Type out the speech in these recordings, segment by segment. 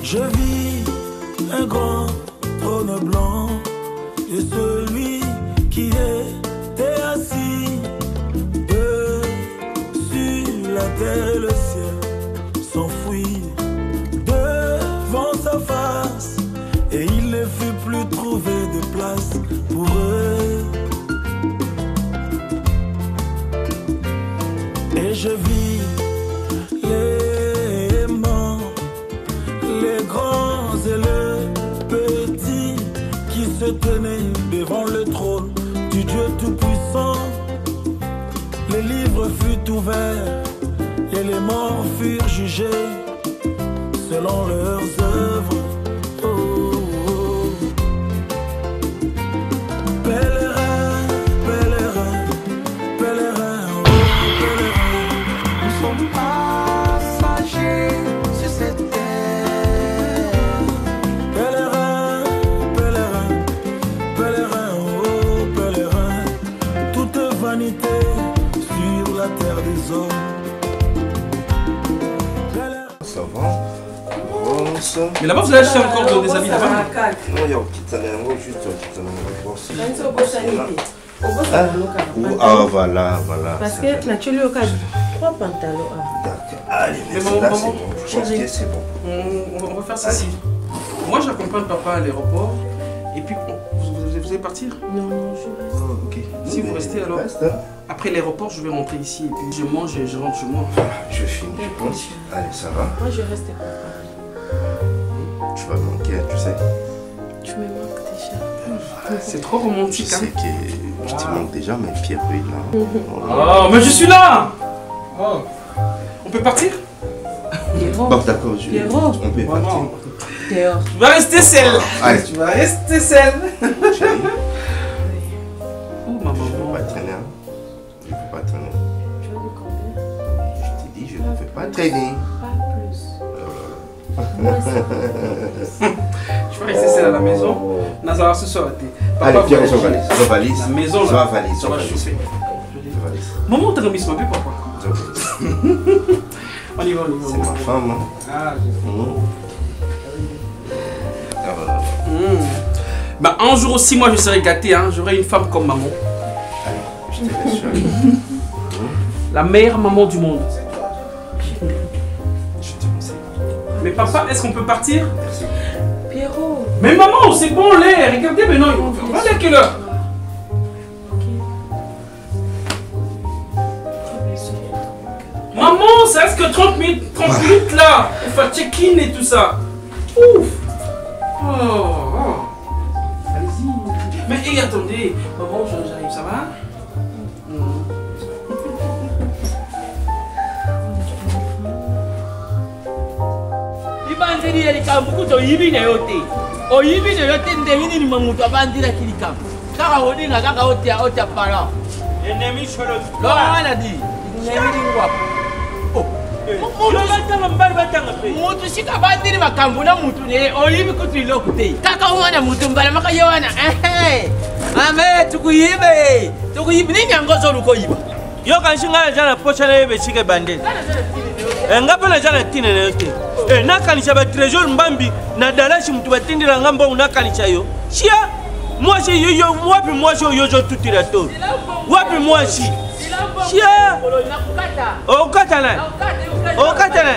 Je vis un grand trône blanc et celui qui était assis dessus la terre et le ciel s'enfuit devant sa face et il ne fut plus trouvé de place pour eux. Et je vis les morts, les grands et les petits qui se tenaient devant le trône du Dieu Tout-Puissant. Les livres furent ouverts et les morts furent jugés selon leurs œuvres. Oh, oh. Pèlerin, pèlerin, pèlerin, oh, pèlerin, nous sommes passagers sur cette terre. Pèlerin, pèlerin, pèlerin, oh, pèlerin, toute vanité sur la terre des hommes. Ça va? Mais là-bas, vous allez acheter encore des habits là-bas? Non, il y a un petit anneau, juste un petit anneau. Ah, voilà, voilà. Parce que tu lui as 3 pantalons. D'accord. Allez, mais là, c'est bon. Je pense que c'est bon. On va faire ça ici. Moi, j'accompagne papa à l'aéroport. Et puis, vous allez partir? Non, non, je reste. Oh, ok. Si vous restez alors, après l'aéroport, je vais rentrer ici. Et puis, je mange et je rentre chez moi. Je finis, je pense. Allez, ça va? Moi, je reste papa. Tu vas manquer, tu sais. Tu me manques déjà. C'est trop romantique. Je sais que je te manque déjà, mais Pierre, il est là. Oh, mais je suis là! Oh. On peut partir? Bon, d'accord, on peut partir. Dehors. Tu vas rester seule. Allez. Tu vas rester seule. Chérie. Oh, maman. Je ne veux pas traîner. Je ne veux pas traîner. Tu vas de combien? Je t'ai dit, je ne veux pas traîner. Pas plus. Moi, je vais rester seule à la maison. Nazara ce soir. Allez, Pierre, je valise. La maison, je là. valise. Ça va chauffer. Maman, t'as remis ce papier, papa. On y va, on y va. C'est ma femme. Ah, Bah, un jour aussi, moi, je serai gâté. Hein. J'aurai une femme comme maman. Allez, je te laisse. La meilleure maman du monde. Je te conseille. Mais papa, est-ce qu'on peut partir? Merci. Pierrot. Mais maman, c'est bon l'air. Regardez maintenant. On va à quelle heure? Maman, ça reste que 30 minutes là. Il faut check-in et tout ça. Ouf. Oh. Allez-y. Mais hey, attendez. Maman, j'arrive, ça va? Ibandiri elikambu kuto yibi na yote. O yibi na yote ndengini ni mamutu abandira kilikambu. Kaka odinga kaka otia para. Enemi sholo. Lo ana di. Enemi ngwa. Oh. Mutu shika bandiri makambu na mutu ne o yibi kutu ilokute. Kaka umana mutu mbala maka yewana. Ame tukuyibe. Tukuyibe ni nyangozo luko yiba. Yo kanshinga jana pocha na yebe chike bandeni. Ngapa na jana tine na yote. Nakanisha ba trésor mbambi na dalashi mtu batindira ngamba unakanisha yo. Shia moi je yo wapi moi je yo jo tutira to. Wapi moi shi. Shia okata na. Okata na.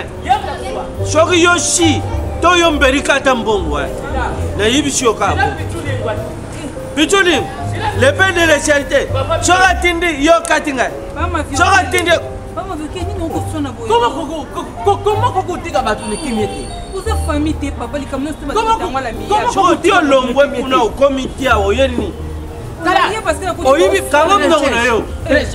Shogi yo shi to yo mberika tambongwa. Na yibi shio ka. Bituli le pain de la charité. Shoga tindi yo katinga. Shoga tindi. Comment kokotika batu ne kimete? Vous êtes famille te papa li kamno se batanga moi la meilleure. Comment tu longwe kuna au comité a oyeni? Oyibi kama mngo na yo.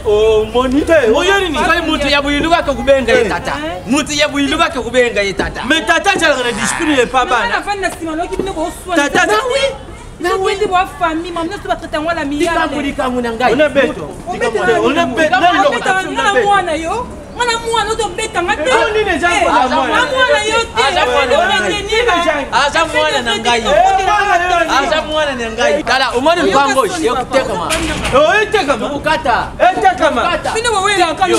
Oh monite. Oyeni ni kai mutu ya buyiluka ko kubenga yetata. Mutu ya buyiluka ko kubenga yetata. Mais tata jala na discipline pas bana. Na fana sima lo kibine ko swa. Tata oui. Nakende wa famille, maman tu vas traiter moi la miya. On a bête. On a bête. Mwana yo. Mwana mwana to beta ngate. On est déjà pour mwana yo te. Aza mwana na ngai. Aza mwana na ngai. Tala umoni mpango yokuteka kama. Oh iteka kukata. Eteka kama. Bino wawela kali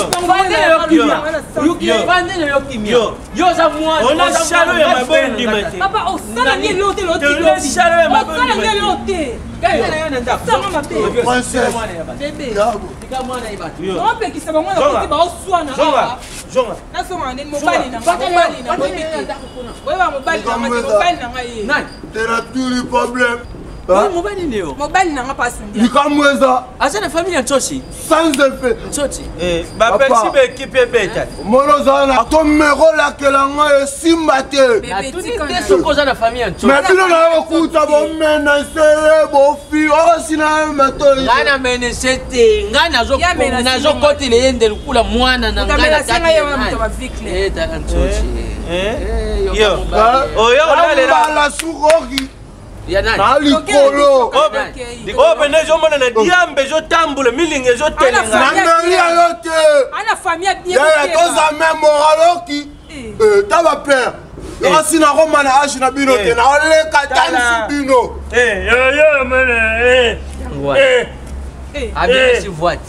Fande yo kimia. Yo za mwana. On a chalo ya mabondi mate. Papa osala ni lote lote. On a chalo ya mabondi mate. Osala ni lote. Bébé. On peut qu'il se va moi na ba oswana. Jonga. Na so ngane mobali na. Wewe mobali na ngai. Nani? T'as tout le problème. Mobali neo. Mobali na ngapa sindia. Nikamweza. Asa na famille ya Tsosi. Sans effet. Tsosi. Ba persi be équipe beta. Monozana to mero la kelanga esimbate. Na tout ni sokoza na famille ya Tsosi. Mais bino na okuta bo mena sele bo fi osina mato. Ngana mene sete ngana zo koti le yende lukula mwana na ngana kati. Tala Tsosi. Yo. Oyo la surogi. Ya nani? Nalikolo. Oh benezo mona na diambe zo tambule milinge zo telenga. Nangalia yote. Ana famille bien. Ya toza memoraloki. Taba père. Yosina Roma na ashi na bino te na ole katansi bino. Yo mena. Avec si voit.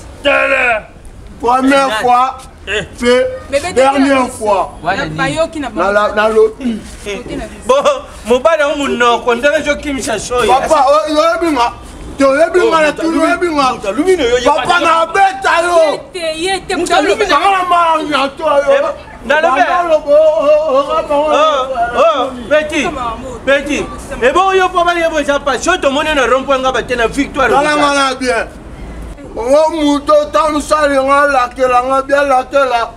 Première fois. Dernière fois. Na loti. Bon, mobali wa munoko ndenge zo kimisa shoyi. Papa, yebinga. Yebinga na tu yebinga. Papa na beta yo. Yete Yebinga na mara to yo. Petit. Et bon, yo pas mal de ça pas. Je te montre un rond-point nga batena victoire. Voilà bien. On muto tam sali nga la kelanga bien la tela.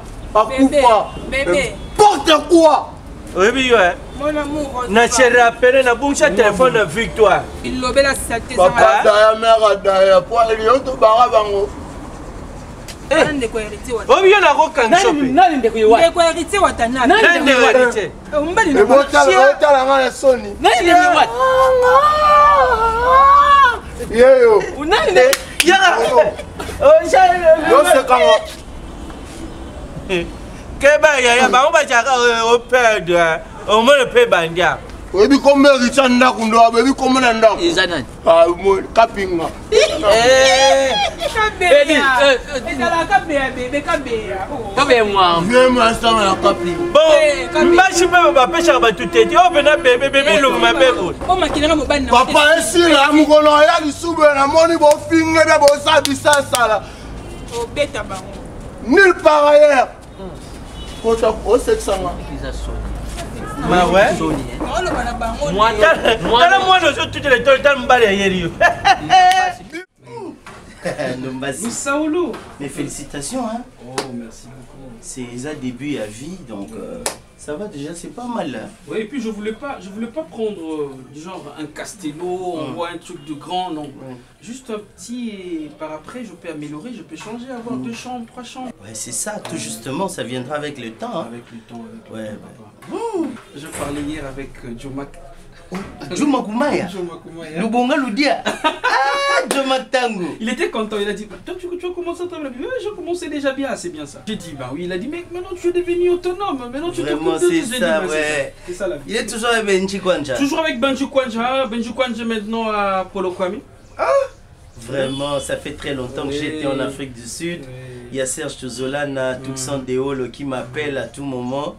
Bébé. Porte quoi? Oui, yo. Mon amour. Na se rappelle na bungsa téléphone de victoire. Il lobé la saleté. Papa daya mère daya pour lui to bara bango. Nande ko hérité wa. Oh bien na ko kan shope. Nani ndeko yo wa. Ndeko hérité wa tana. Nani ndeko hérité. Umbali na. Botala nga na soni. Nani ndeko wa. Yeyo. Unani ndeko. Ya. Oh ça. Yo se kanga. Keba ya ba on ba jaka au perdre. Au moins le paie bandia. Webi kombe richanda kundo webi kombe na ndako. Izanani. Ah mo kapinga. Kabe mwa. Vraiment ça na kapinga. Bon, mbashi pe ba pesha ba tuteti. O bena bébé lo ma bebo. O makina mobali na. Papa esila mukono ya lisube na moni bo finge be bo sabisa sala. O beta bango. Nulle part ailleurs. Kota o 700. Ma ouais. Moi, moi, je suis tout le temps mbali yeri. Saoulou. Mais félicitations hein. Oh merci beaucoup. C'est un début à vie donc ça va déjà, c'est pas mal hein. Oui, et puis je voulais pas prendre genre un Castello, on voit un truc de grand, non. Juste un petit et par après je peux améliorer, je peux changer, avoir 2 chambres, 3 chambres. Ouais, c'est ça, tout justement, ça viendra avec le temps hein. Avec le temps, avec le temps. Je parlais hier avec Jomak. Juma Kumaya. Lubonga Ludia. Ah, Juma Tango. Il était content, il a dit, toi tu as commencé à travailler. Oui, je commençais déjà bien, c'est bien ça. J'ai dit, bah oui, il a dit, mais maintenant tu es devenu autonome, maintenant tu vraiment c'est ça, ouais. C'est ça la vie. Il est toujours avec Benji Kwanja. Toujours avec Benji Kwanja maintenant à Polo Kwame. Ah, vraiment, ça fait très longtemps que j'étais en Afrique du Sud. Il y a Serge Tuzolana, Tuxan Deolo qui m'appelle à tout moment.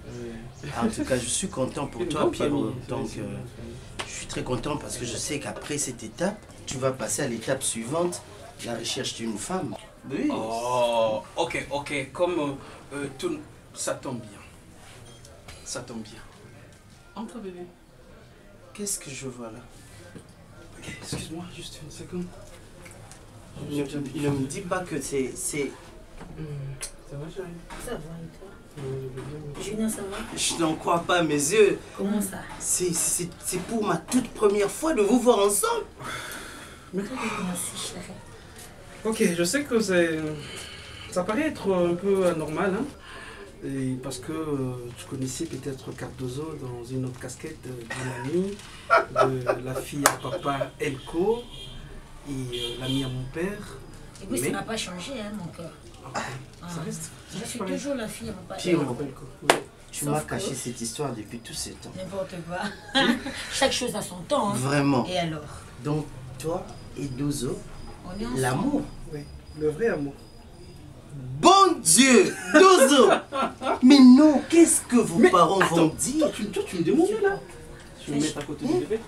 En tout cas, je suis content pour toi, Pierrot. Donc, je suis très content parce que je sais qu'après cette étape, tu vas passer à l'étape suivante, la recherche d'une femme. Oui. Oh, ok. Comme tout, ça tombe bien. Ça tombe bien. Entre bébé. Qu'est-ce que je vois là? Ok, excuse-moi, juste une seconde. Ne me dis pas que c'est... Ça va, chérie? Ça va, et toi? Julien, ça va? Je n'en crois pas mes yeux. Comment ça? C'est pour ma toute première fois de vous voir ensemble. Merci, chérie. Ok, je sais que ça paraît être un peu anormal, hein? Et parce que tu connaissais peut-être Cardozo dans une autre casquette d'une amie, de la fille à papa Elko et l'amie à mon père. Et puis ça n'a pas changé, hein, mon cœur. Ça reste. Je suis toujours la fille à mon papa. Pierrot, Oui. tu m'as caché cette histoire depuis tous ces temps. N'importe quoi. Chaque chose a son temps. Hein. Vraiment. Et alors? Donc, toi et Dozo, On est ensemble. l'amour. Oui, le vrai amour. Bon Dieu, Dozo. Mais non, qu'est-ce que vos parents vont dire? Toi, tu me demandes là. Tu me mets à côté du bébé.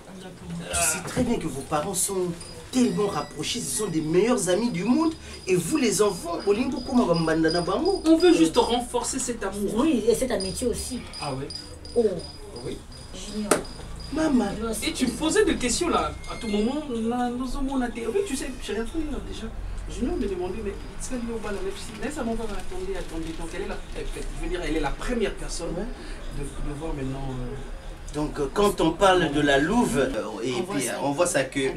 Tu sais très bien que vos parents sont tellement rapprochés, ce sont des meilleurs amis du monde. Et vous les enfants, on veut juste renforcer cet amour. Oui, et cet amitié aussi. Ah oui. Oh. Oui. Junior. Maman. Et tu me posais des questions là. À tout moment, là, nous sommes en oui, tu sais, j'ai rien fait là déjà. Junior me demandait, mais c'est lui au bas la laisse à mon père, attendez. Donc elle est là. Je veux dire, elle est la première personne de voir maintenant. Donc quand on parle de la louve, et puis on voit sa queue.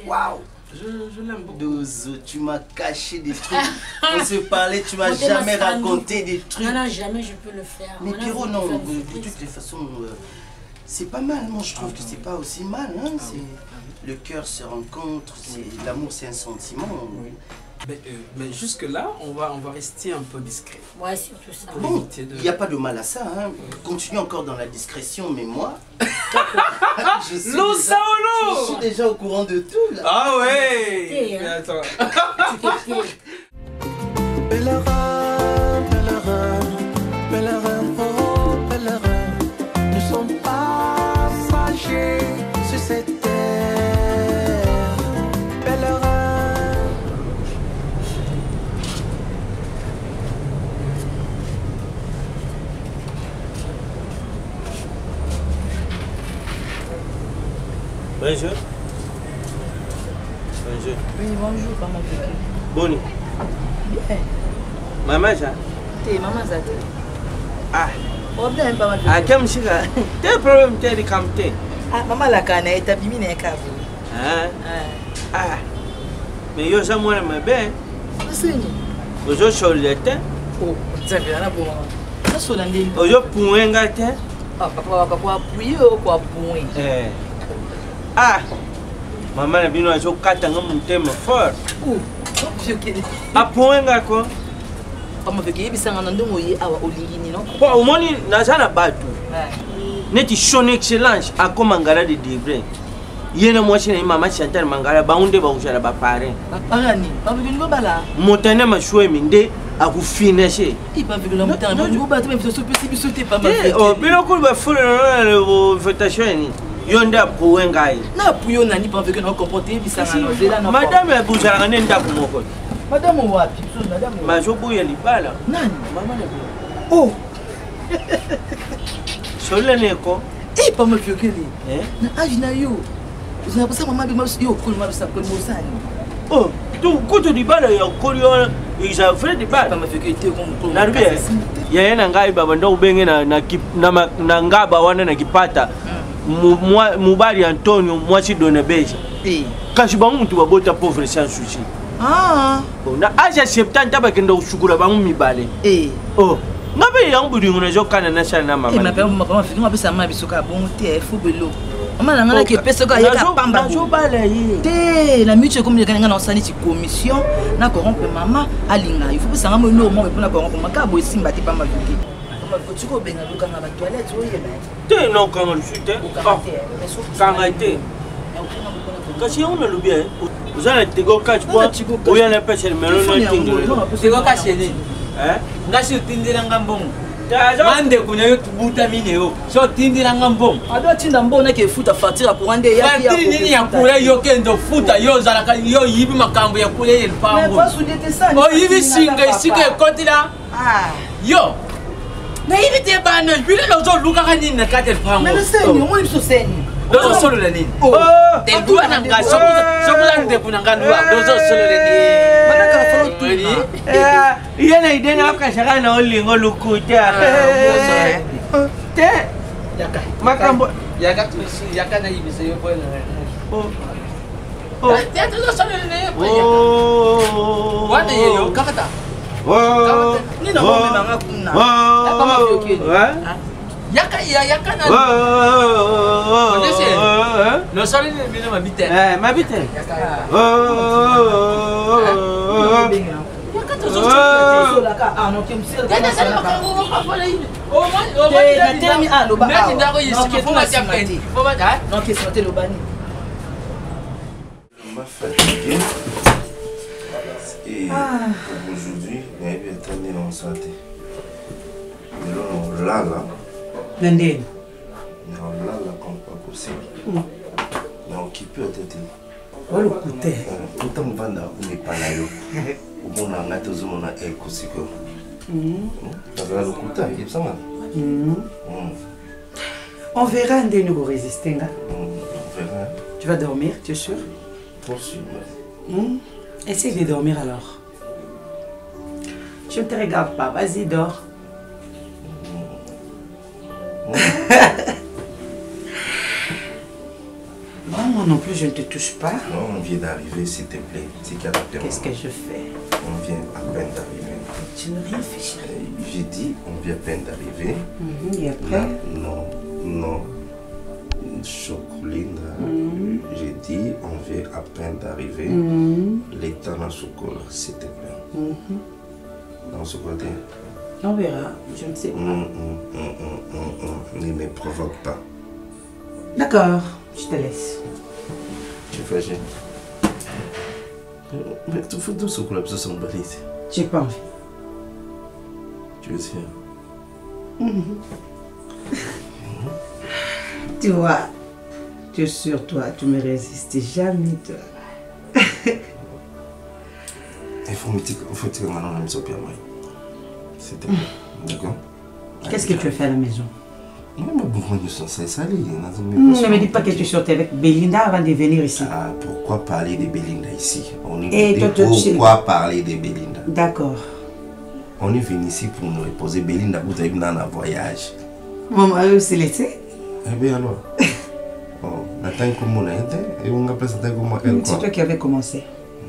Waouh! Je l'aime beaucoup. Dozo, tu m'as caché des trucs. On se parlait, tu m'as jamais raconté des trucs. Non, jamais je peux le faire. Mais Pierrot, non, de toutes les façons, c'est pas mal. Moi, je trouve que c'est pas aussi mal. Hein? Le cœur se rencontre, l'amour, c'est un sentiment. Mais jusque-là, on va rester un peu discret. Ouais, surtout ça. Bon, il n'y a pas de mal à ça. Hein. Continue encore dans la discrétion, mais moi, je suis déjà au courant de tout. Là. Ah ouais. Mais attends. Pèlerin, oh pèlerin, nous sommes passagers sur cette terre. Pèlerin. Bonjour. Bonjour. Oui, bonjour, maman. Boni. Bien. Maman, ça? T'es maman, ça? Ah. Oh, bien, maman. Ah, comme si là. T'as un problème, t'as des campés. Ah, maman, la canne, elle t'a bimé, elle câble. Ah. Mais yo, ça, moi, je bien. C'est Ojo, cholette. Oh, ça vient là pour moi. Ça, c'est l'année. Ojo, pour un gâteau. Ah, papa, quoi, appuyer ou quoi, pour Ah, maman a bien joué 4 ans, mon thème fort. Où? Ok. Ah, pour un gars quoi? Maman veut qu'il y ait un endroit où il y a un oligini, non? Bon, au moins, il n'a pas battu. N'est-ce son excellence à comme Mangala de Debré. Il y a une moitié de maman Chantal Mangala, Baoundé Baouja, la Baparé. Parani, pas vu une bobala. Montagne m'a choué, Minde, à vous finir. Il pas vu que la montagne, je vous batte, mais je suis petit, sauter pas mal. Oh, bien qu'on va faire la votation. Yonda pour un gars. Na puyo nani pas avec un comporté bisanga no zela na madame la bouzara nenda kumoko. Madame wapi? Madame. Majobo ya libala. Nani? Maman le. Oh. Sola neko. Eh pas me fiokeli. Na âge na yo. Zina posa maman bi yo kol ma bisa kol mosani. Oh, tu kutu libala ya kolio isa frère libala. Pas me fiokeli te ko. Na rubi. Ya yana ngai baba ndo ubenge na ngaba wana na kipata. Mubali Antonio mwasi dona beja. Kasi bangu mtu babota pauvre sans souci. Ah. Na aja 70 bakenda ushukura bangu mibale. Oh. Ngabe yangu budi ngonezo kana na sana na mama. Mama fiki mabisa mama bisoka bon te fo belo. Mama nanga ke pesa ka yeka pamba. Jo bala yi. Te la mutuelle comme ngana na osani ci commission na corrompre mama alinga. Il faut que ça ngamo no mo pour na corrompre maka bo simba te pamba fiki. Tu peux bien aller dans la toilette, oui, mais. Tu non quand on le chute. Quand on était. Quand on le bien, vous allez te go catch quoi? Ou y a la pêche le melon non. Tu go catch les. Hein? Nasi tindira ngambong. Mande kunya yo tubuta mineo. So tindira ngambong. Ado tinda mbona ke futa fatira pour ande ya. Fatiri nini ya kula yo kendo futa yo zalaka yo yibi makambo ya kula ye pango. Mais pas sous des ça. Oh yibi singa kotila. Ah. Yo. Na hivi te bana vile lozo luka kanini na kate pango. Mais c'est ni on est seni. Lozo solo la nini? Oh. Te dua na nga sokuza nde kuna ngandwa. Lozo solo la nini? Mana ka follow tu. Yana idena akashaka na olingo lukuta. Te. Yaka. Makambo. Yaka tusi yaka na hivi sio bwana. Oh. Oh. Te lozo solo la nini? Oh. Wande yo kamata. Oh. Ni na mama manga kuna. Oh. Et pour aujourd'hui, on va attendre dans santé. Mais là, Nandé. Non, là, comme pas possible. Non, qui peut être. Oh, le côté. Tout le monde va dans le panayo. Au moins, on a tous mon air cousico. Le côté, il est mal. On verra un des nouveaux résistants. On verra. Tu vas dormir, tu es sûr? Pour sûr. Essaye de dormir alors. Je ne te regarde pas, vas-y, dors. Moi non plus, je ne te touche pas. Non, on vient d'arriver, s'il te plaît. Qu'est-ce que je fais? On vient à peine d'arriver. Tu ne rien fais, chérie. J'ai dit, on vient à peine d'arriver. Et après? Non. Chocolat. J'ai dit, on vient à peine d'arriver. L'état dans le chocolat, s'il te plaît. Dans ce côté. On verra, je ne sais pas. Ne me provoque pas. D'accord, je te laisse. Tu fais gêne. Mais tu fais tout ce chocolat, ça sont balisés. J'ai pas envie. Tu es sûr? Tu vois, tu es sûr, toi, tu me résistes jamais, toi. Il faut que maintenant on ait au moi. S'il te plaît. D'accord? Qu'est-ce que tu as fait à la maison? Non, mais pourquoi nous sommes salés? Ne me dis pas que tu sortais avec Belinda avant de venir ici. Ah, pourquoi parler de Belinda ici? Pourquoi parler de Belinda? D'accord. On est venu ici pour nous reposer. Belinda, vous avez dans un voyage. Mon mari s'est laissé? Eh bien alors. Attends comment on a été et on a présenté comment elle. C'est toi qui avais commencé.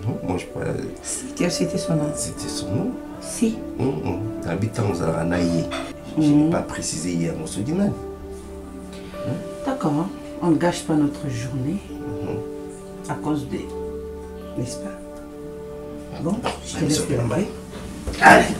Non, moi je parle. Si, tu as cité son nom. C'était son nom? Si. Habitant aux Aranaïs. Je n'ai pas précisé hier mon souvenir. D'accord. On ne gâche pas notre journée à cause de... N'est-ce pas? Bon, je te laisse démarrer. Allez.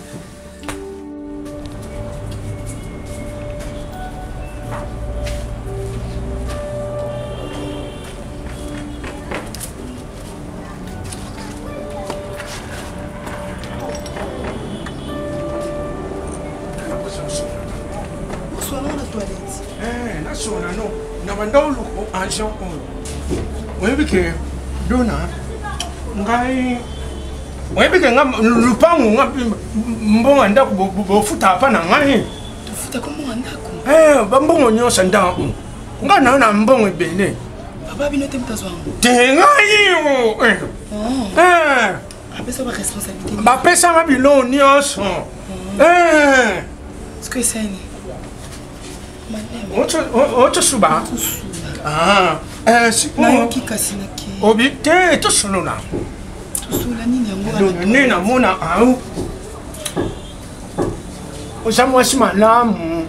Wewe nga lupango nga mbonga ndako bofuta hapa na ngai. Tofuta ko mbonga ndako? Ba mbongo nyosa ndako. Nga na mbongo ebele. Baba bino te mutazwa. Te ngai Apesa ba responsabilité. Ba pesa ma bilo nyoso. Ce que c'est ni. Ocho suba. Si na ki kasina ki. Obi te to suluna. Tusula nini yango nini na mona au. Osamwa sima lamu.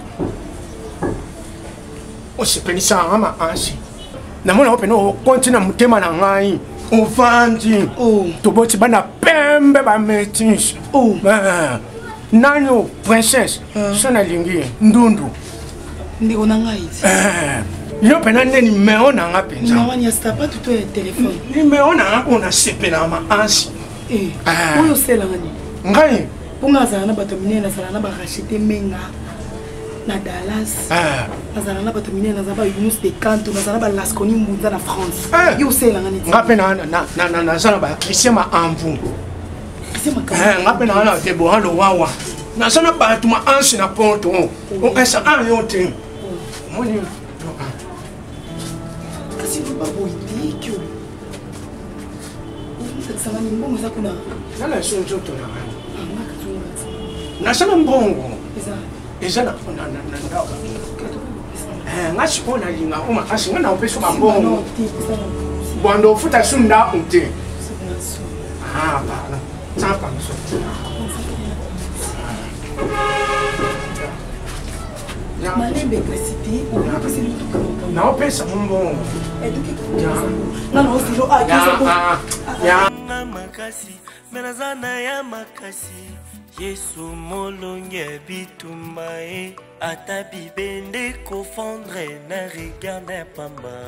Osipelisa ngama ansi. Na mona ope no kontina mutema na ngai. Ovandi. Toboti bana pembe ba metis. Nani princesse. Sona lingi ndundu. Ndiko na ngai. Yo pena ndeni meona nga penza. Mawani ya stapa tuto ya telefone. Ni meona nga ona sepela ma ansi. Oyo sela ngani. Ngai. Ponga za na bato minena sala na ba racheter menga na Dallas. Nazala na bato minena za ba Yunus de Canto, nazala ba Lasconi Mbunza na France. Yo sela ngani. Nga pena na zala ba Christian ma amvu. Nga pena na Deborah lo wawa. Na zala ba tuma ansi na ponto. O esa yote. Moni. Kasi babo idiki. Sala ni mbongo za kuna. Nala sonjo to na. Nasana mbongo. Eza na ndaga. Ngasi ona linga uma kasi ngana upeso mbongo. Bwando ufuta sunda unte. Bala. Sapa nso. Malembe électricité, on va passer le tout comme ça. Non, pesa mon. Et donc, non, non, c'est l'eau. Ah, makasi, menazana ya makasi. Yesu molonge bitumbae, ata bibende kofondre na regarde pamba.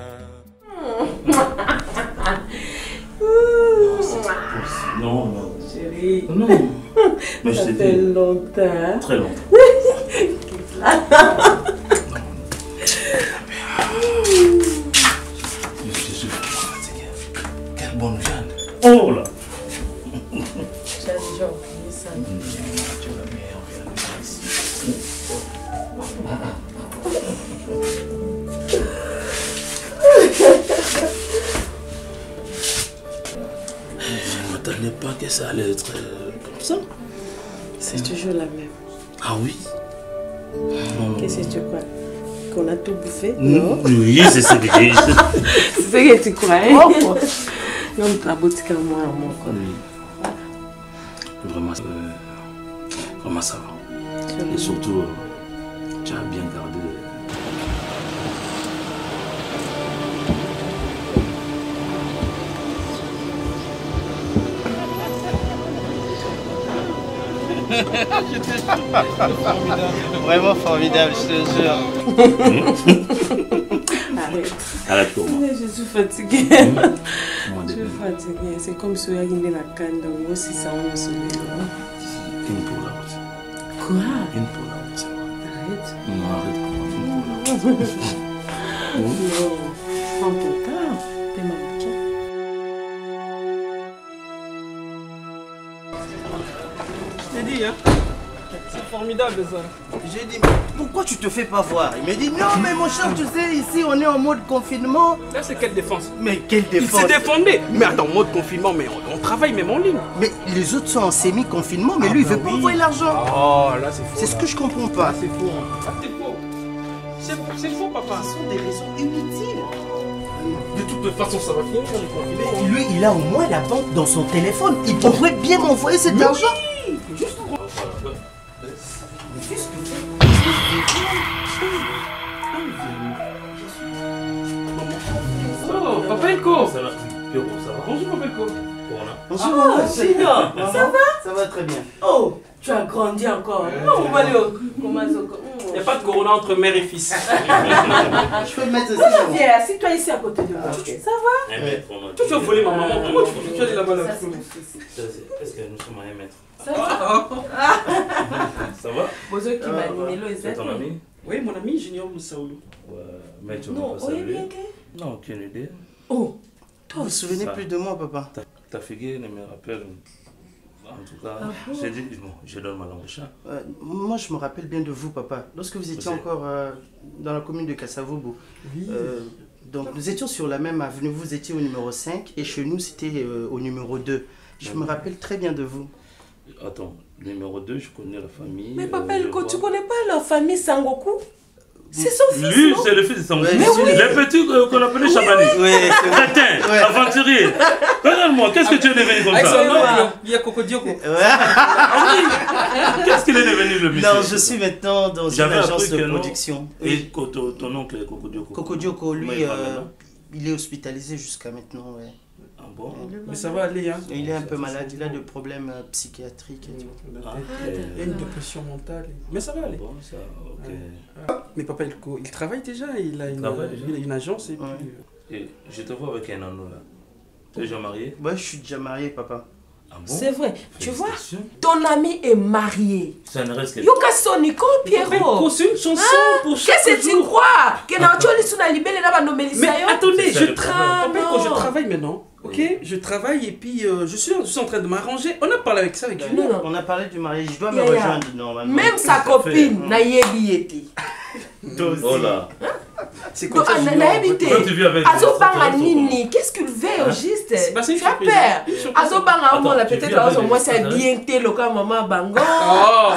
Non, non. Chérie. Non. Mais ça fait longtemps. Très longtemps. Je suis fatigué. Quelle bonne viande. Oh là. J'ai déjà oublié ça. Tu es la meilleure viande ici. Je ne m'attendais pas que ça allait être comme ça. C'est toujours la même. Ah oui? Qu'est-ce que tu crois? Qu'on a tout bouffé? Non. Oui, c'est ce que j'ai. C'est ce que tu crois, hein? Non, la boutique à moi, mon corps. Vraiment, vraiment ça va. Et surtout, tu as bien gardé. Vraiment formidable, je te jure. Arrête. Arrête pour moi. Je suis fatiguée. Je suis fatiguée. C'est comme si on avait la canne dans moi, si ça on se lève. Une pour la route. Quoi? Une pour la route. Arrête. Non, arrête pour moi. Une pour la route. Non, on peut pas. T'es mannequin. Je t'ai dit, hein. C'est formidable ça. J'ai dit, pourquoi tu te fais pas voir? Il me dit, non mais mon cher, tu sais, ici on est en mode confinement. Là c'est quelle défense? Mais quelle défense? Il s'est défendu. Mais attends, mode confinement, mais on travaille même en ligne. Mais les autres sont en semi-confinement, mais lui il veut pas envoyer l'argent. Oh là c'est faux. C'est ce que je comprends pas. C'est faux. Ah, c'est faux. C'est faux papa. Ce sont des raisons inutiles. De toute façon ça va finir on est confiné. Mais lui il a au moins la banque dans son téléphone. Il pourrait bien m'envoyer cet argent. Juste Oh, Papa Elko. Ça va. Bonjour Papa Elko. Bonjour. Gina, ça va? Ça va très bien. Oh, tu as grandi encore. Oh, Maléo. Comment ça? Il n'y a pas de corona entre mère et fils. Je peux me mettre aussi. Viens, assieds-toi ici à côté de moi. Ça va? Tu as volé ma maman. Comment tu as dit là-bas là? Est-ce que nous sommes à 1 mètre? Ça va? Ça va? Bozo qui m'a animé là, c'est ton ami? Oui, mon ami Junior Moussaoulou. Ouais, mais tu non, m'as pas salué. Non, aucune idée. Oh, toi, vous vous souvenez plus de moi, papa? Ta figure ne me rappelle. En tout cas, j'ai dit, bon, je donne ma langue au chat. Moi, je me rappelle bien de vous, papa. Lorsque vous étiez encore dans la commune de Kassavobo. Oui. Donc, nous étions sur la même avenue. Vous étiez au numéro 5 et chez nous, c'était au numéro 2. Je me rappelle très bien de vous. Attends, numéro 2, je connais la famille. Mais papa Elko, tu connais pas la famille Sangoku? C'est son fils. Lui, c'est le fils de Sangoku. Oui. Les petits qu'on appelait Chabani. Oui, crétin, aventurier. Regarde-moi, qu'est-ce que tu es devenu comme Avec ça? son oncle, il y a Coco Dioko. Qu'est-ce qu'il est devenu le monsieur? Non, je suis maintenant dans une agence de production. Et ton oncle Coco Dioko? Coco Dioko, lui, il est hospitalisé jusqu'à maintenant. Ouais. Ah bon? Mais ça va aller, hein. Il est un peu malade, il a des problèmes psychiatriques et tout. Il y a une dépression mentale. Mais ça va aller. Bon, ça, ok. Mais papa, il travaille déjà, il a une agence et puis... Et je te vois avec un anneau là. Tu es déjà marié? Ouais, je suis déjà marié, papa. Ah bon? C'est vrai, tu vois, ton ami est marié. Ça ne reste que... Yoka Sonico, Pierrot. C'est une chanson pour chaque Qu'est-ce que tu crois? Que Nancholi Suna Libele n'a pas nommé Mais attendez, je travaille. travaille maintenant. Ok, je travaille et puis je suis en train de m'arranger. On a parlé avec ça avec lui. On a parlé du mariage, je dois me rejoindre normalement. Même sa copine, Nayebi était. Oh là. C'est comme ça. Azobanga Nini, qu'est-ce qu'il veut au juste? Tu as peur. Azobanga Omo, peut-être moi c'est bien té le cas maman Bango.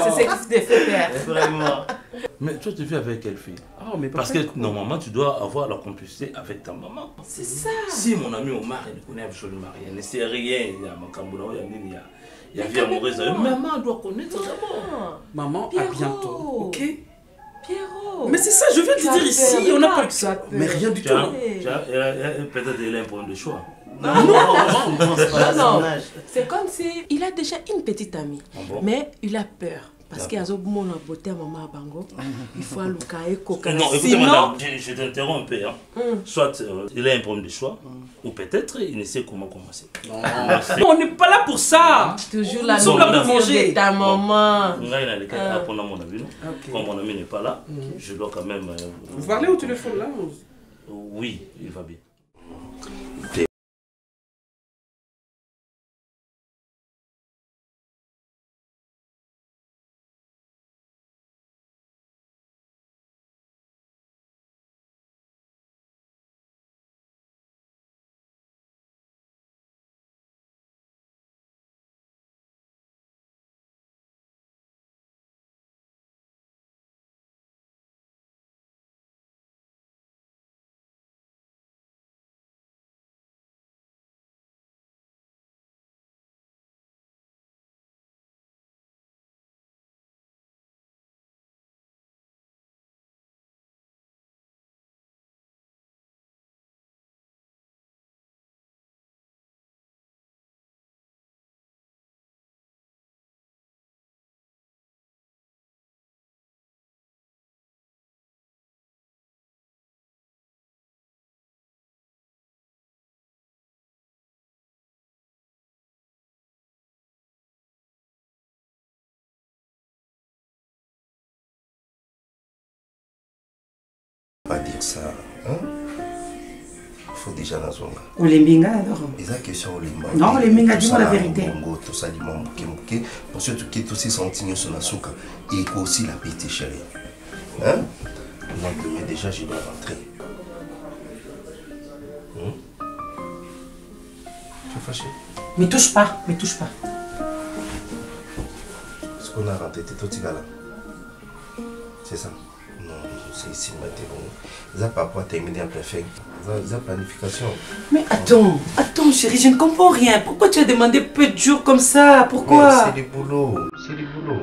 C'est ce qui te fait peur. Vraiment. Mais toi, tu vis avec quelle fille? Parce que normalement, tu dois avoir la complicité avec ta maman. C'est ça. Si mon ami Omar, il ne connaît absolument rien, il ne sait rien, il y a Makamboula, il y a vie amoureuse. Maman doit connaître d'abord. Maman, à bientôt. Ok? Pierrot. Mais c'est ça, je viens de te dire ici, on n'a pas que ça. Mais rien du tout. Peut-être il a un problème de choix. Non. C'est comme si il a déjà une petite amie, mais il a peur. Parce qu'il y a un beauté à maman à Bango. Il faut aller au coca. Non, écoutez, madame, je t'interromps un peu. Soit il a un problème de choix, ou peut-être il ne sait comment commencer. Non, on n'est pas là pour ça. Toujours la nourriture manger. de ta maman. Comme mon ami n'est pas là, je dois quand même... Vous parlez au téléphone là? Oui, il va bien. Pas dire ça, hein? Il faut déjà la zone. Olembinga alors. Et ça question Olemba. Non, Olembinga, dis-moi la vérité. Tout ça, dis-moi, mouké. Parce que tu quittes aussi sentir sur la souka. Et aussi la petite chérie. Hein? Donc, mais déjà, je dois rentrer. Tu es fâché? Me touche pas, me touche pas. Est-ce qu'on a rentré tes tout là? C'est ça? Non, c'est ici maintenant. Ça pas pour terminer en perfect. Ça planification. Mais attends chérie, je ne comprends rien. Pourquoi tu as demandé peu de jours comme ça? Pourquoi? C'est du boulot, c'est du boulot.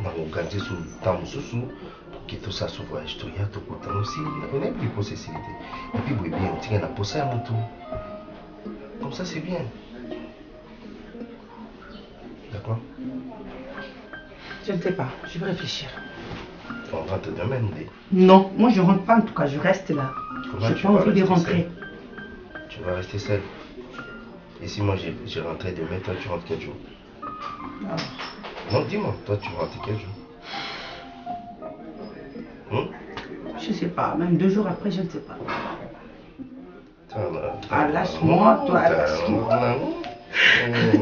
On a regardé sur le temps sous qui tout ça se voyage tout y a tout temps aussi. On a plus de possibilité. Et puis oui bien, on tient la posse à mon tour. Comme ça c'est bien. D'accord? Je ne sais pas, je vais réfléchir. On rentre demain, non, moi je rentre pas en tout cas, je reste là. J'ai pas envie de rentrer. Tu vas rester seule. Et si moi j'ai rentré demain, toi tu rentres quel jour? Non, dis-moi, toi tu rentres quel jour? Je sais pas, même 2 jours après, je ne sais pas. Lâche-moi, toi, lâche-moi.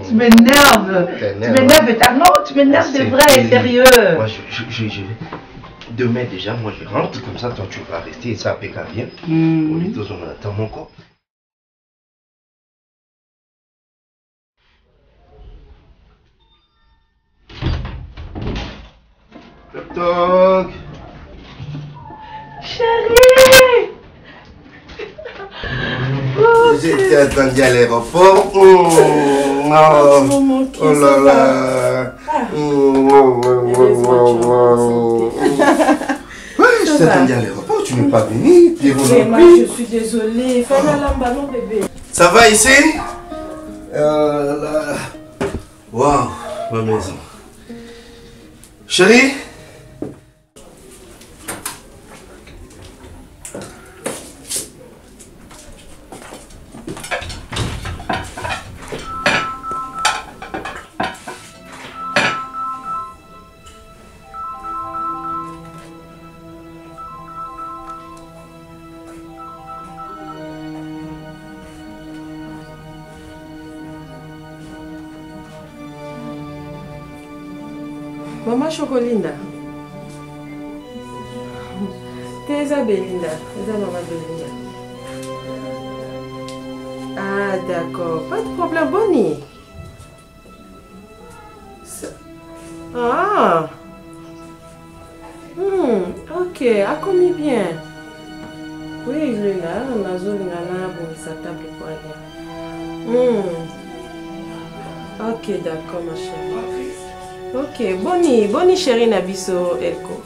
Tu m'énerves. Tu m'énerves, tu m'énerves, c'est vrai et sérieux. Moi, demain déjà, moi je rentre, comme ça, toi tu vas rester et ça applique à rien. On est tous, on attend mon corps. Toc. Chérie. J'étais attendu à l'aéroport. Oh là là. Ouais, je t'ai attendu à l'aéroport, tu n'es pas venu. Je suis désolée, fais la ballon bébé. Ça va ici? Waouh, ma maison. Chérie? Maman Chocolinda. Teza Belinda. Teza maman Belinda. Ah d'accord, pas de problème, Bonnie. Ah. Ok, a commis bien. Oui, Linda, on a zone là pour sa table pour aller. Ok, d'accord ma chérie. Ok, boni chérie Nabiso Elko.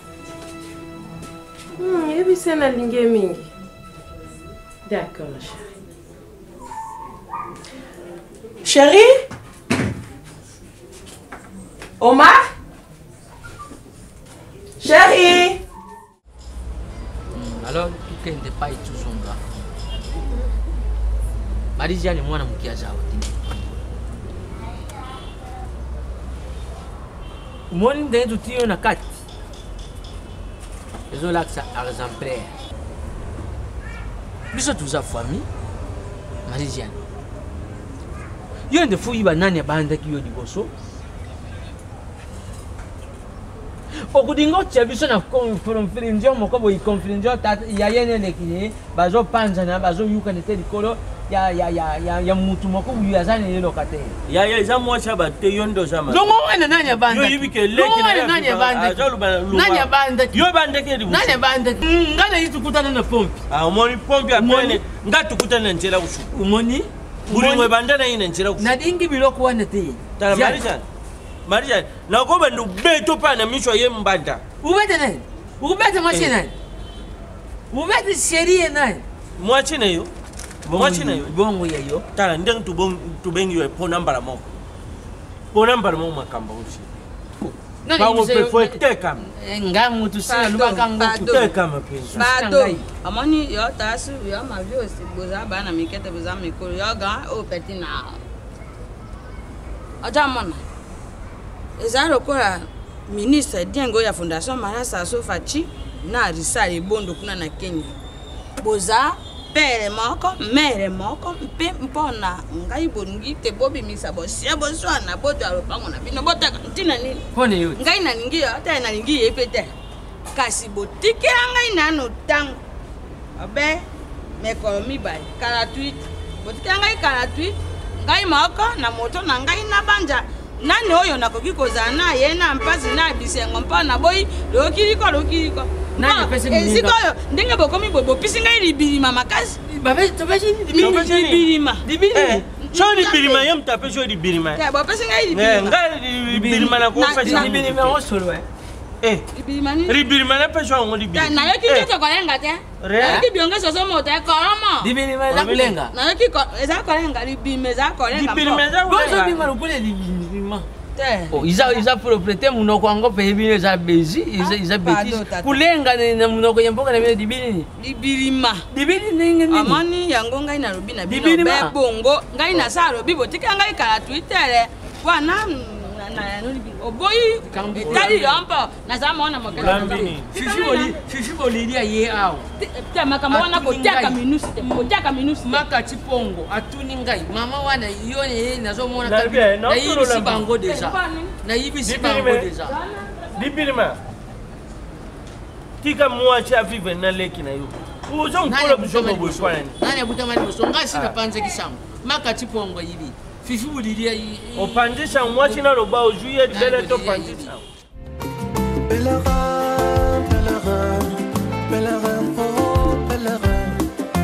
Yebisa na linge mingi. D'accord, ma chérie. Chérie? Omar? Chérie? Alors, tu n'es pas tout son gars. Marizia, moi, je suis là. Moi, je suis là. Je suis là. Exemplaire. Je suis tous à famille. Marizia. Il y a des fouilles bananes qui ont dit bosso. Okudingo chabiso na confidential moko boy confidential ya yene ki bazo panza na bazo yuka nete likolo ya mutu moko uyu azana le locataire ya eza mwacha bate yondo sama longo wana nanya banda yo yibike leki na nanya banda yo banda ke dibu nanya banda ngana yitu kutana na pompi umoni pompi apene ngatu kutana njera kushu umoni bulimwe banda na ina njera kushu na dingi biloko wana te tala Maria, na ko bandu beto pa na misho ye mbanda. Ubete nani? Ubete mwachi nani? Ubete sheria nani? Mwachi na yo. Mwachi na yo. Bongo ya yo. Tala ndeng tu bengi yo po nambara mo. Po nambara mo makamba uchi. Nani mse teka. Ngamu tu sina luba kango teka mapenzi. Bado. Amoni yo tasu yo mavio si boza bana mikete boza mikolo yo ga o petina. Ajamona. Ezaro kwa ministre diengo ya fondation Marasa Sofachi na risale bondo kuna na Kenya. Boza pere moko, mere moko, mpe mpona ngai bongi te bobi misabo sia boswana boto aropango na bino botaka ntina nini. Pone yo. Ngai na ningi ata na ningi epete. Kasi botikira ngai nano tango. Abe mekomi bai kala tweet. Botikira ngai kala tweet. Ngai moko na moto na ngai na banja. Nani oyo nakoki kozana ye na mpazi na bisengo mpa na boyi lokiriko nani pese minga ezikoyo ndenge bokomi bobo pisinga libirima makasi babe tobaji libirima choni birima yem tape choni birima ya bo pisinga libirima ngai birima na ko fa libirima osolo libirima ni libirima na pe choni libirima na yoki kito kolenga te yoki bionge soso moto koromo libirima za kulenga na yoki eza kolenga libirima za kolenga libirima za bozo bima lukule libirima oh iza propriété munoko ango pe bino za bezi iza bêtise kulenga na munoko yemboka na bino dibini libirima dibini amani yango ngai na lobi na bino be bongo ngai na sa lobi botika ngai kala Twitter wana na oboyi tali yampa na za mona makala fifi boliri ye awo te makama wana ko tiaka minusi maka chipongo atuni ngai mama wana yone nazo mona na yibisi bango deja na yibisi bango deja libirima tika mwacha vive na leki na yo uzo mkola bushobo bwefana nani abutamani bosonga sina panze kisango maka chipongo yibi fifi buliria opandisha mwachi na roba ojuye dibele to pandisha pèlerin pèlerin pèlerin oh pèlerin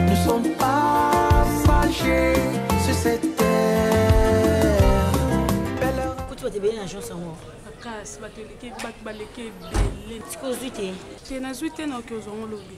nous sommes passagers sur cette terre pèlerin tu vas te baigner en chance en moi kasi bateleke baleke belle tikozite tena zuite na okozongo lobi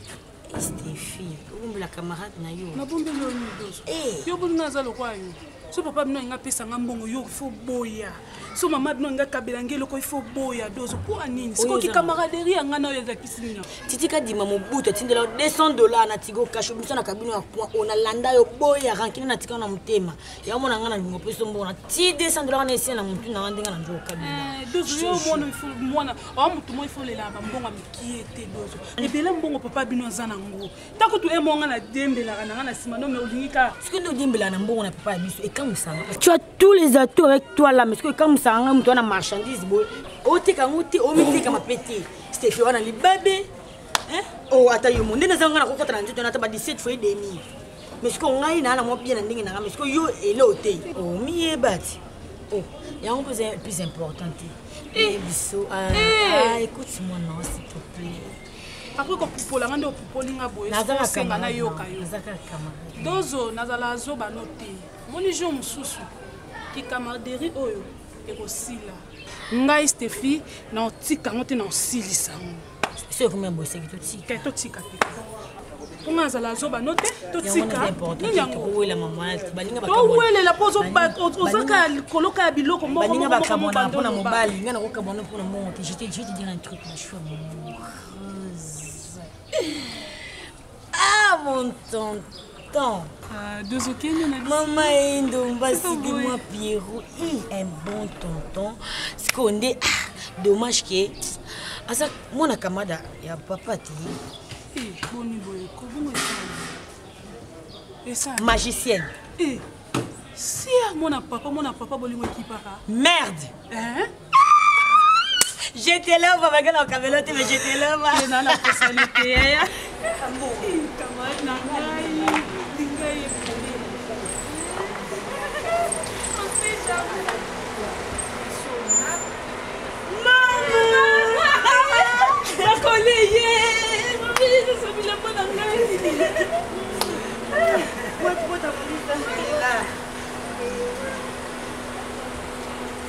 Stéphie obombela camarade na yo nabombela yo doso yo bonna za lokwa yo so papa bino nga pesa nga mbongo yo faut boya so mama bino nga kabela ngelo ko faut boya doso pour anini siko ki camaraderie nga na yo za kisinga titika dima mobuto tindela $200 na tigo cash biso na kabino ya point on a landa yo boya rankina na tika na mutema ya mona nga na ngo peso mbona ti $200 na esi na mutu na ndinga na njo kabina doso yo mona o mutu mo faut lela ba mbongo mikiete doso ebele mbongo papa bino za na ngo tako tu emonga na dembela kana na sima no me olingika siko ndo dembela na mbongo na papa biso tu as tous les atouts avec toi là mais ce que comme ça on a marchandise boy ote kangote o miteka mapete Stéphie wana libabe hein oh ata yo monde na zanga na kokota na nzoto na taba 17 fois demi mais ce qu'on ngai na mo bien na ndingi na mais ce que yo ele ote oh miye bati oh ya on peut plus important biso écoute-moi non s'il te plaît après ko pupola ngande o pupolinga boy senga na yoka yo dozo nazala zo banote moni jo mususu ki camaraderie oyo ekosila ngai Stéphie na otika ngo te na osilisa ngo c'est combien bossé que totika totika te comment azala azoba no te totika towelela maman balinga towelela po ozaka koloka ya biloko balinga bakamona mpona mobali nga nakokabona mpona mongo te je te dire un truc ma chou amoureuse ah mon tonton maman Indomba dis-moi Pierrot un bon tonton Skonde dommage que asa mwana kamada ya papa ti magicienne si mwana papa bolingo ekipaka merde j'étais là papa kana kamelote mais j'étais là ba na la personnalité ya kamada na ngai dingai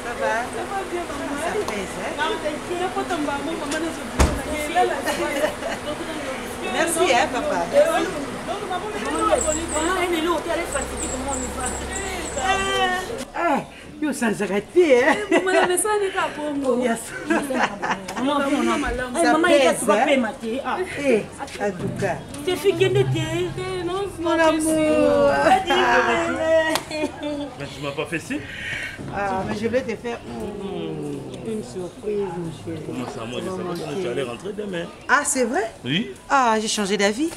Ça va? Ça va bien, maman. Ça pèse, hein? Merci, hein, papa. Yo sanzaka te mama mesani ka pongo mama ika pema te en tout cas c'est fikende te mon amour mais tu m'as pas fait si mais je vais te faire une surprise mon chéri. Comment ça moi je savais que tu allais rentrer demain ah c'est vrai oui ah j'ai changé d'avis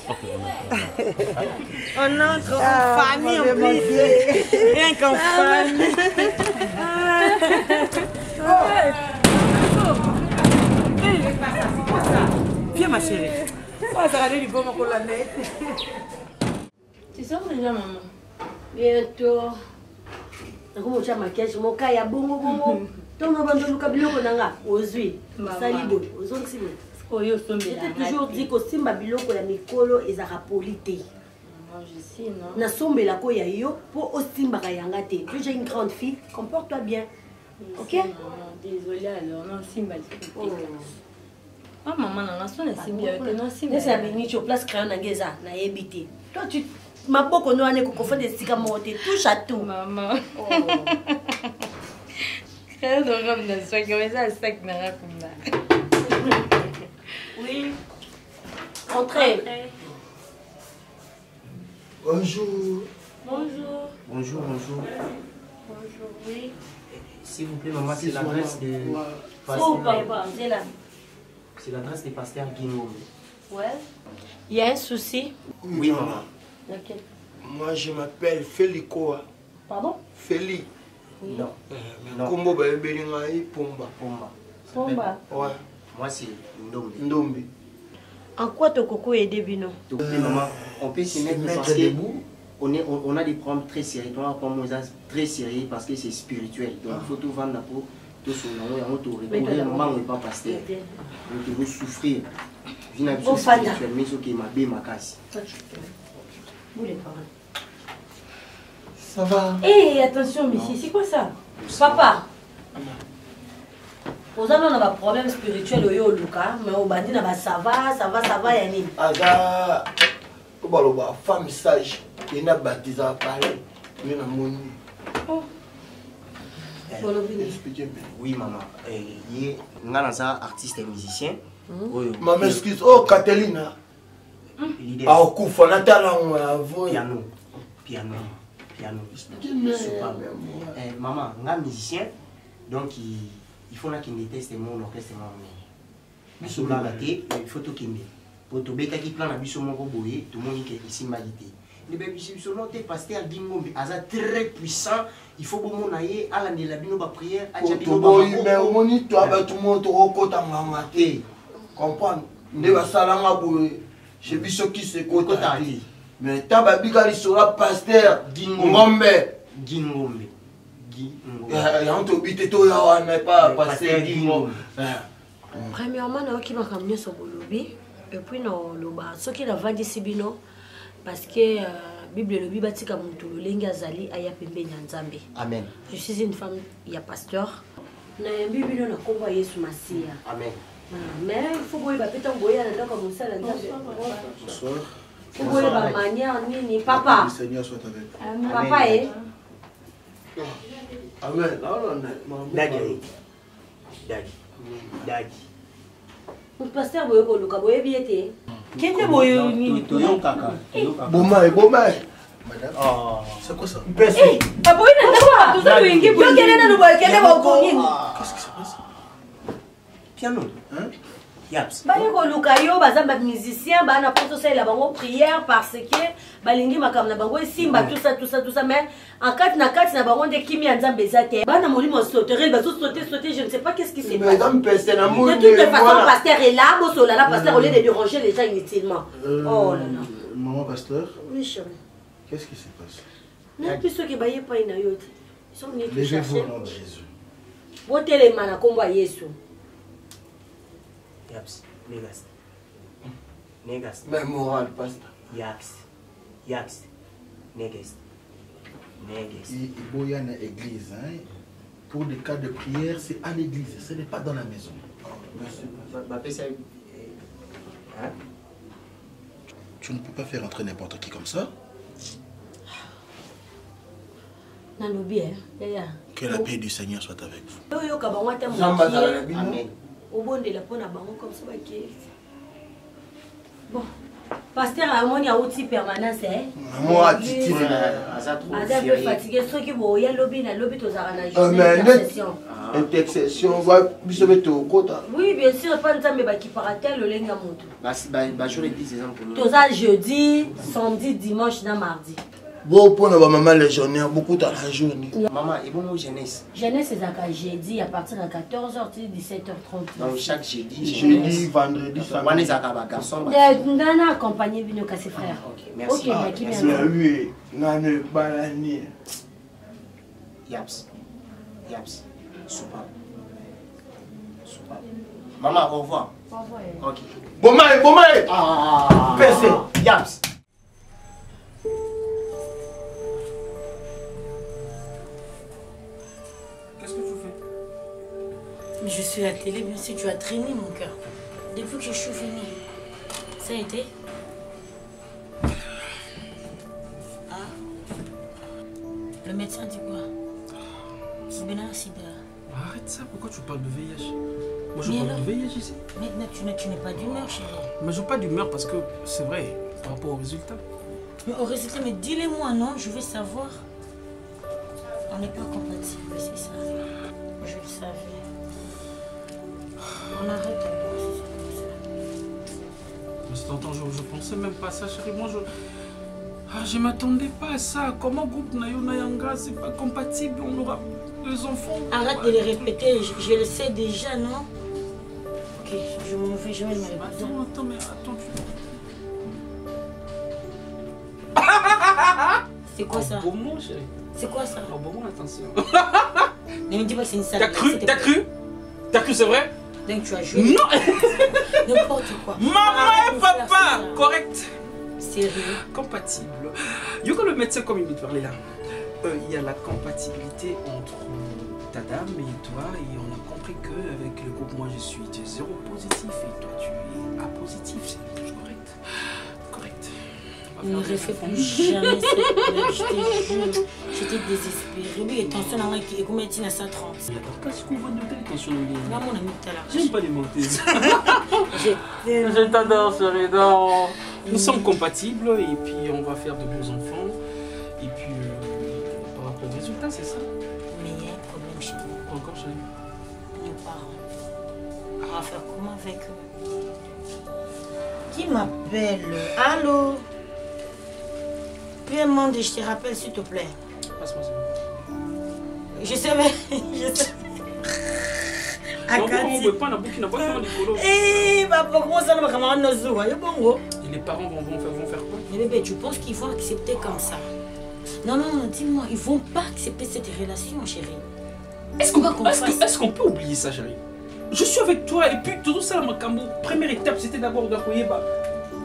on entre en famille en plus rien qu'en famille viens ma chérie ça va aller du bon pour la nette tu sors déjà maman bientôt comment tu as maquillage mon cas ya bongo bongo tonga bando luka biloko nanga ozwi sali bo ozongisi bo oyo sombela j'ai toujours dit que simba biloko ya mikolo ezaka polité je sais non na sombela ko ya yo po osimba ka yanga te tu es une grande fille comporte-toi bien OK désolée alors non simba ah maman nanga sona simba non simba c'est abini tu place crayon ngeza na yebité toi tu maboko no ane ko konfa de sika moté touche à tout maman crayon de robe de soie comme ça sac na comme ça oui entrez. Bonjour. Bonjour. Bonjour, bonjour. Bonjour, oui. S'il vous plaît, maman, c'est l'adresse de... Oh, papa, c'est là. C'est l'adresse de Pasteur Guillaume. Ouais. Il y a un souci? Oui, maman. Ok. Moi, je m'appelle Félico. Pardon? Féli. Oui. Non. Kombo Belingaï Pomba. Pomba. Pomba. Ouais. Moi, c'est Ndombe. Ndombe. En quoi ton coco est débino? Maman, on peut se mettre parce que on a des problèmes très sérieux. On a des problèmes très sérieux parce que c'est spirituel. Donc il faut tout vendre pour tout son nom. Et on ne maman n'est pas pasteur. Donc il faut souffrir. Vina spirituel, mais ce qui m'a bien ma casse. Ça va? Hé, attention, monsieur, c'est quoi ça? Papa. Pour ça, on a un problème spirituel au Luka, mais au bandit, ça va, Yannick. Aga, femme sage, il n'a pas baptisé à parler, mais n'a mon oui, maman. Il est un artiste et musicien. Maman, excuse, oh, Catalina. Ah, au coup, il faut piano. Piano. Maman, un musicien, donc il faut qu'il déteste mon orchestre. Il faut qu'il pour tout le qui plan la biso mon boye tout le monde qui ici malité les bébés sont montés pasteur Guingombe asa très puissant il faut bon naie à la bino ba prière a jabino ba mais au moni toi ba tout le monde okota ngamaté comprendre ne ba salanga boye je biso qui se kota mais taba bikali sera pasteur Guingombe ya on to bité to ya wana pas pasteur Guingombe premièrement na ki ba kamnyo so bolobi et puis non le bas ce qui la vend ici bino parce que Bible le Bible tika mutu lengi azali aya pembeni ya Nzambe. Amen. Je suis une femme, il y a pasteur. Na Bible na komba Yesu Masia. Amen. Mais il faut boyer ba peta boyer na ndako musala Nzambe. Bonsoir. Faut boyer ba manière nini papa. Le Seigneur soit avec vous. Papa eh. Amen. Daddy. Daddy. Mon pasteur boyer ko luka boyer biete. Kende boyer nini? Toyo kaka. Bomaï. Madame. Oh. C'est quoi ça? Eh, papa il n'a pas tout ça boyer boyer. Yo kende na no boyer kende ba ko nini? Qu'est-ce qui se passe? Piano. Hein? Yaps. Bali ko luka yo bazamba musicien bana poto ça la bango prière parce que balingi makam na bango simba tout ça mais en quatre na bango de kimi ya Nzambe zate bana molimo sauter bazo sauter je ne sais pas qu'est-ce qui s'est passé. Madame Pestel amour. De toute façon pasteur est là bo là pasteur au lieu de déranger les gens inutilement. Oh là là. Maman pasteur. Oui chérie. Qu'est-ce qui se passe? Na plus ceux qui baye pas ina yote. Ils sont venus te chercher. Levez-vous au nom de Jésus. Botele mana komba Yesu. Yaps. Negas. Mais moral, pasteur. Yaps. Negas. Il y a une église. Hein? Pour des cas de prière, c'est à l'église. Ce n'est pas dans la maison. Tu ne peux pas faire entrer n'importe qui comme ça. Que la paix du Seigneur soit avec vous. Amen. Bon, pasteur a mon outil permanence hein. Moi attitude. Un peu fatigué ceux qui vont y lobby na lobby tous arrangés. Intercession va biso mettre au côté. Oui, bien sûr, pas Nzambe ba qui paratel le lenga moto. Ba jour et 10 exemples. Tous ça jeudi, samedi, dimanche na mardi. Bon pour la maman légionnaire beaucoup dans la journée. Maman, et bon jeunesse. Jeunesse c'est à jeudi à partir de 14h 17h30. Donc chaque jeudi, vendredi, samedi. On est à garçon. Ndana accompagné Bino Kassé frère. OK, merci. OK, merci. Oui, nane balani. Yaps. Super. Maman, au revoir. Au revoir. OK. Bomaï. Percé. Yaps. Qu'est-ce que tu fais? Mais je suis à la télé, bien sûr, tu as traîné mon cœur. Depuis que je suis venue. Ça a été? Ah. Le médecin dit quoi? C'est bien sida. Arrête ça, pourquoi tu parles de VIH? Moi je parle de VIH ici. Mais tu n'es pas d'humeur, chérie. Mais je n'ai pas d'humeur parce que c'est vrai, par rapport au résultat. Mais au résultat, mais dis-le-moi, non? Je veux savoir. On n'est pas compatibles, c'est ça. Je le savais. On arrête de penser comme ça. Mais c'est temps, je pensais même pas à ça, chérie. Moi, je m'attendais pas à ça. Comment groupe Nayona Yanga, c'est pas compatible, on aura deux enfants. Arrête de les répéter, je le sais déjà, non? Ok, je m'en vais, je vais me répéter. Attends, mais attends, c'est quoi ça? Pour moi, chérie. C'est quoi ça? Oh, bon, attention. Ne me dis pas que c'est une T'as sale. cru, c'est vrai? Donc tu as joué. Non. N'importe quoi. Maman et papa, correct. Sérieux. Compatible. Yoka le médecin comme il veut te parler là. Il y a la compatibilité entre ta dame et toi et on a compris que avec le groupe moi je suis zéro positif et toi tu es A positif, c'est toujours correct. Correct. Ne refais plus jamais ça. Je te jure, j'étais désespérée. Oui, attention à moi qui est combien à 130. Qu'est-ce qu'on va noter attention à lui? Maman, on a mis tout à l'heure. J'aime pas les monter. Je t'adore, chérie. Nous sommes compatibles et puis on va faire de bons enfants. Et puis par rapport au résultat, c'est ça. Mais il y a un problème chez nous. Encore chérie? Nos parents. On va faire comment avec eux? Qui m'appelle? Allô? Puis un monde, je te rappelle s'il te plaît. Passe-moi ça. Je savais. Eh, papa, comment ça, ma camarade Nazo? Et les parents vont faire quoi? Mais bébé, tu penses qu'ils vont accepter comme ça? Non, dis-moi, ils vont pas accepter cette relation, chérie. Est-ce qu'on peut oublier ça, chérie? Je suis avec toi et puis tout ça, ma cambo. Première étape, c'était d'abord d'appuyer.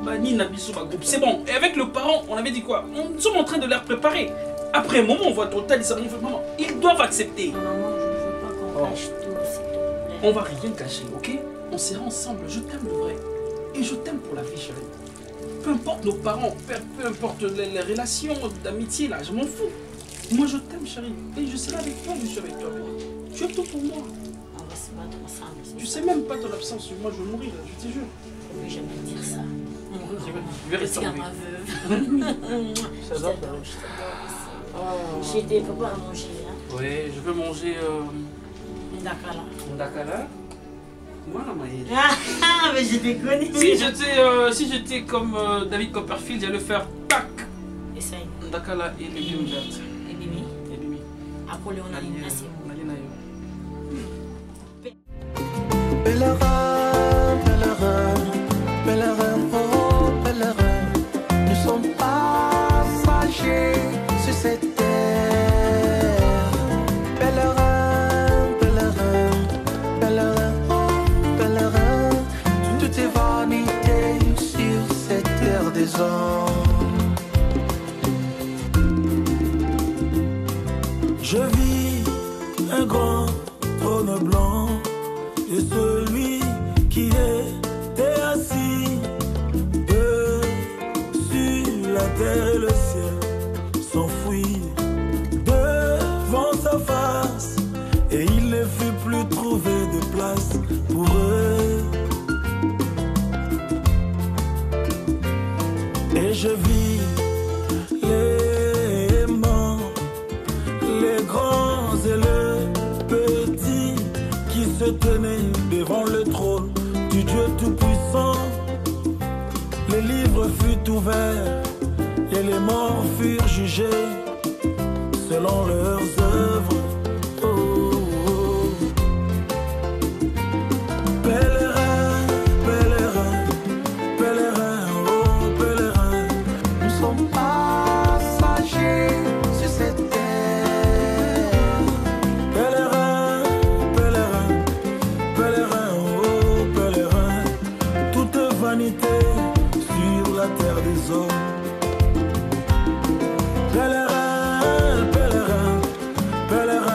Bani Nabiso, ma groupe. C'est bon. Et avec le parent, on avait dit quoi? Nous sommes en train de leur préparer. Après un moment, on voit total, maman, ils doivent accepter. Maman, je ne veux pas qu'on cache tout, s'il te plaît. On va rien cacher, ok? On sera ensemble. Je t'aime le vrai. Et je t'aime pour la vie, chérie. Peu importe nos parents, peu importe les relations d'amitié, là, je m'en fous. Moi, je t'aime, chérie. Et je serai avec toi, je suis avec toi. Tu es tout pour moi. On va se battre ensemble. Tu sais même pas ton absence. Moi, je vais mourir, là, je te jure. Je ne vais jamais dire ça. Je vais rester en vie. Je t'adore. J'ai des papas à manger. Hein? Oui, je veux manger. Ndakala. Ndakala. Voilà, ah, mais je déconne. Si j'étais comme David Copperfield, j'allais faire tac. Essaye. Ndakala et les légumes vertes. Et Bimi. Et Bimi. Après, on a une assez. Pèlerin, pèlerin, pèlerin, oh pèlerin, nous sommes passagers sur cette terre. Pèlerin, pèlerin, pèlerin, oh pèlerin, toutes tes vanités sur cette terre des hommes. Je vis un grand trône blanc. Et celui qui était assis dessus la terre et le ciel s'enfuit devant sa face et il ne fut plus trouvé de place pour eux. Et je vis les aimants, les grands et les petits qui se tenaient devant le trône du Dieu Tout-Puissant. Les livres furent ouverts et les morts furent jugés selon leurs œuvres. Oh, oh. Pèlerin, pèlerin, pèlerin, oh pèlerin, nous sommes passagers sur cette terre. Pèlerin, pèlerin, pèlerin, oh pèlerin, toute vanité sur la terre des hommes. Pèlerin, pèlerin, pèlerin.